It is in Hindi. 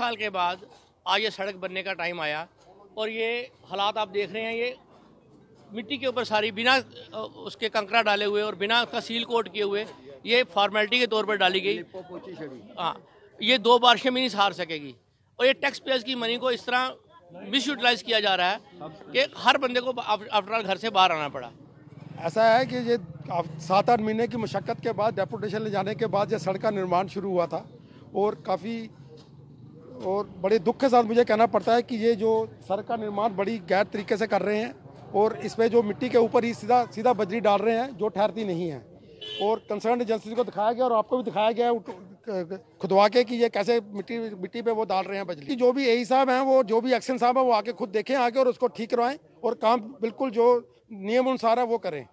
साल के बाद आज ये सड़क बनने का टाइम आया और ये हालात आप देख रहे हैं। ये मिट्टी के ऊपर सारी बिना उसके कंकरा डाले हुए और बिना उसका सील कोट किए हुए ये फॉर्मेलिटी के तौर पर डाली गई। हाँ, ये 2 बारिशें भी नहीं सहार सकेगी और ये टैक्स पेयर्स की मनी को इस तरह मिस यूटिलाइज किया जा रहा है कि हर बंदे को आफ्टर ऑल घर से बाहर आना पड़ा। ऐसा है कि ये 7-8 महीने की मशक्क़त के बाद डेपुटेशन ले जाने के बाद ये सड़क का निर्माण शुरू हुआ था और काफ़ी और बड़े दुख के साथ मुझे कहना पड़ता है कि ये जो सड़क का निर्माण बड़ी गैर तरीके से कर रहे हैं और इस पर जो मिट्टी के ऊपर ही सीधा बजरी डाल रहे हैं जो ठहरती नहीं है। और कंसर्न एजेंसी को दिखाया गया और आपको भी दिखाया गया खुदवा के कि ये कैसे मिट्टी पे वो डाल रहे हैं बजरी। जो भी एई साहब हैं वो जो भी एक्शन साहब है वो आके खुद देखें आके और उसको ठीक करवाएं और काम बिल्कुल जो नियम अनुसार है वो करें।